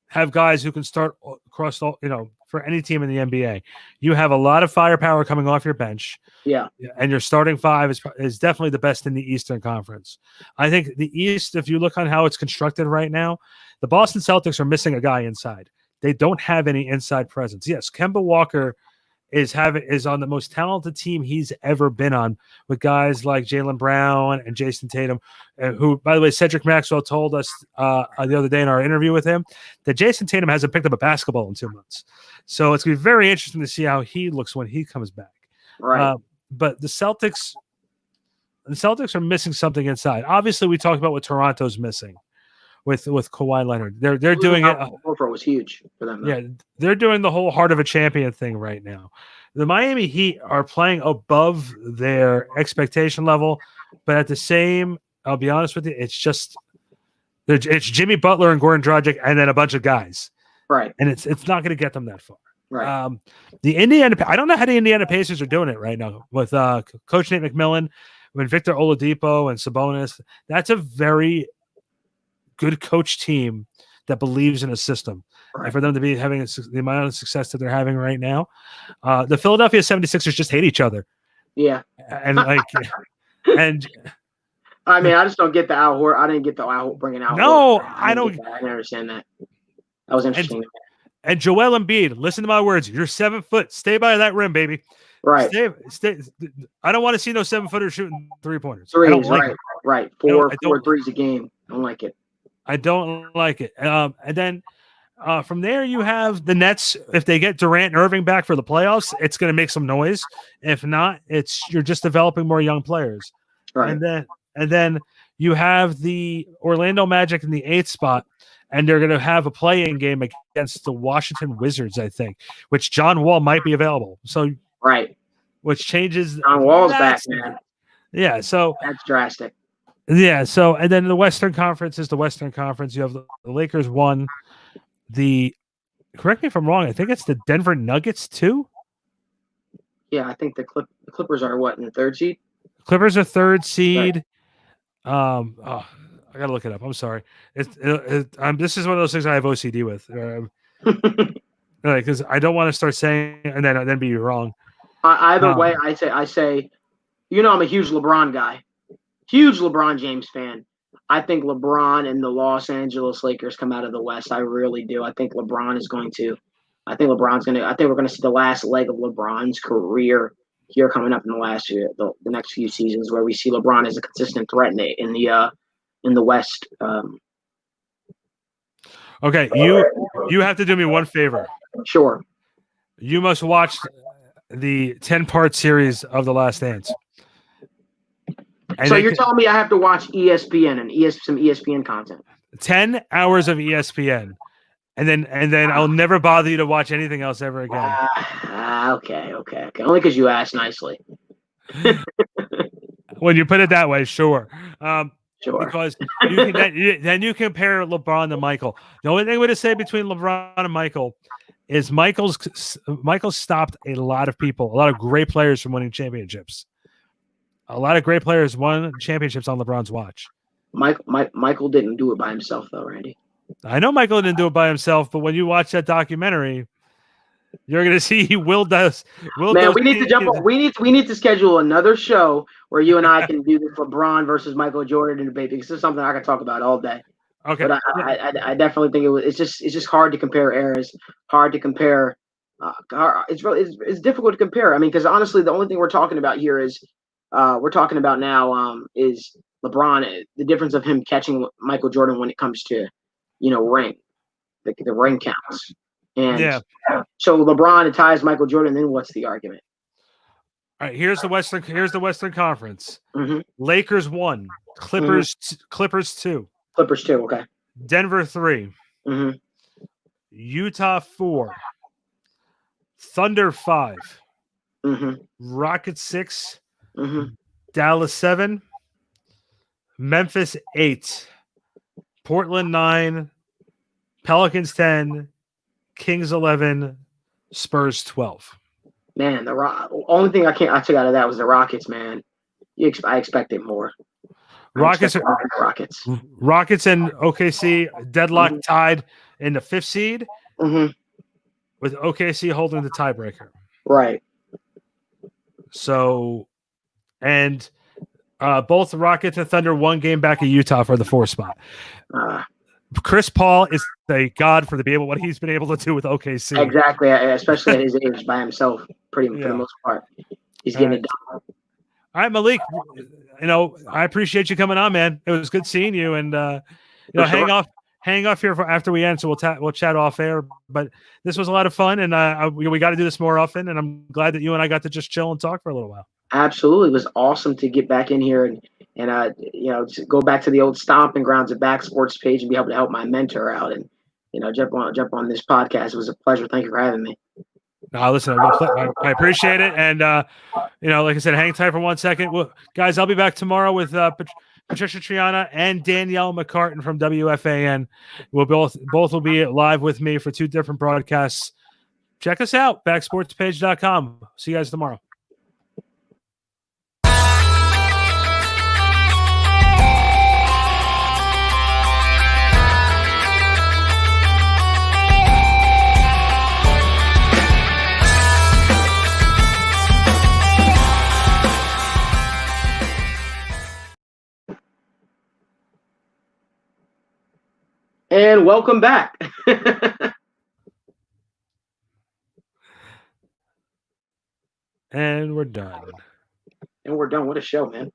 have guys who can start across for any team in the NBA. You have a lot of firepower coming off your bench. Yeah. And your starting five is definitely the best in the Eastern Conference. I think the East, if you look on how it's constructed right now, the Boston Celtics are missing a guy inside. They don't have any inside presence. Yes, Kemba Walker is on the most talented team he's ever been on with guys like Jaylen Brown and Jason Tatum, who, by the way, Cedric Maxwell told us the other day in our interview with him that Jason Tatum hasn't picked up a basketball in 2 months. So it's going to be very interesting to see how he looks when he comes back. Right. But the Celtics are missing something inside. Obviously, we talked about what Toronto's missing with Kawhi Leonard. They're doing it. Horford was huge for them. Yeah, they're doing the whole heart of a champion thing right now. The Miami Heat are playing above their expectation level, but at the same, I'll be honest with you, it's Jimmy Butler and Goran Dragic and then a bunch of guys. Right. And it's not going to get them that far. Right. I don't know how the Indiana Pacers are doing it right now with Coach Nate McMillan, with Victor Oladipo and Sabonis. That's a very good coach team that believes in a system. Right. And for them to be having the amount of success that they're having right now, the Philadelphia 76ers just hate each other. Yeah. And and I mean, I just don't get the Al Horford. I didn't get the Al bringing out. No, I don't. I didn't understand that. That was interesting. And Joel Embiid, listen to my words. You're 7 foot. Stay by that rim, baby. Right. Stay. I don't want to see no 7-footer shooting 3-pointers. Threes, right. Right. Four threes a game. I don't like it. I don't like it. And then from there, you have the Nets. If they get Durant and Irving back for the playoffs, it's going to make some noise. If not, you're just developing more young players. Right. And then you have the Orlando Magic in the 8th spot, and they're going to have a play-in game against the Washington Wizards, I think, which John Wall might be available. So right, which changes. John Wall's back, man. Yeah, so that's drastic. Yeah, so and then the Western Conference is the Western Conference. You have the Lakers 1, the correct me if I'm wrong. I think it's the Denver Nuggets too. Yeah, I think the Clippers are what in the 3rd seed. Clippers are 3rd seed. Right. I gotta look it up. I'm sorry. This is one of those things I have OCD with. Because I don't want to start saying and then be wrong. Either way, I say, I'm a huge LeBron guy, huge LeBron James fan. I think LeBron and the Los Angeles Lakers come out of the West. I really do. I think LeBron is going to. I think we're going to see the last leg of LeBron's career here coming up in the next few seasons, where we see LeBron as a consistent threat in the West. Okay, you have to do me one favor. Sure. You must watch the 10-part series of The Last Dance. So you're telling me I have to watch ESPN and some ESPN content? 10 hours of ESPN, and then I'll never bother you to watch anything else ever again. Okay. Only because you asked nicely. When you put it that way, sure. Sure. Because then you compare LeBron to Michael. The only thing I'm going to say between LeBron and Michael is Michael stopped a lot of people, a lot of great players from winning championships. A lot of great players won championships on LeBron's watch. Michael didn't do it by himself, though, Randy. I know Michael didn't do it by himself, but when you watch that documentary, you're going to see Will does. Man, we need to jump on. We need to schedule another show where you and I can do this LeBron versus Michael Jordan debate, because this is something I can talk about all day. Okay, but I definitely think it's just hard to compare eras. Hard to compare. It's difficult to compare. I mean, because honestly, the only thing we're talking about here is is LeBron. The difference of him catching Michael Jordan when it comes to ring, the ring counts. And so LeBron ties Michael Jordan. Then what's the argument? All right, here's the Western Conference. Mm-hmm. Lakers 1, Clippers 2. Clippers 2, okay. Denver 3. Mm-hmm. Utah 4. Thunder 5. Mm-hmm. Rockets 6. Mm-hmm. Dallas 7. Memphis 8. Portland 9. Pelicans 10. Kings 11. Spurs 12. Man, the only thing I took out of that was the Rockets, man. I expected more. Rockets and OKC deadlock tied in the 5th seed, with OKC holding the tiebreaker. Right. So, and both Rockets and Thunder 1 game back at Utah for the 4th spot. Chris Paul is a god for what he's been able to do with OKC. Exactly, especially at his age by himself, for the most part. He's getting it done. All right, Malik, I appreciate you coming on, man. It was good seeing you, and hang off here after we end, so we'll chat off air. But this was a lot of fun, and we got to do this more often. And I'm glad that you and I got to just chill and talk for a little while. Absolutely, it was awesome to get back in here and to go back to the old stomping grounds of Back Sports Page and be able to help my mentor out and jump on this podcast. It was a pleasure. Thank you for having me. Listen, I appreciate it, and like I said, hang tight for 1 second, guys. I'll be back tomorrow with Patricia Triana and Danielle McCartan from WFAN. We'll both will be live with me for 2 different broadcasts. Check us out, backsportspage.com. See you guys tomorrow. And welcome back. And we're done. What a show, man.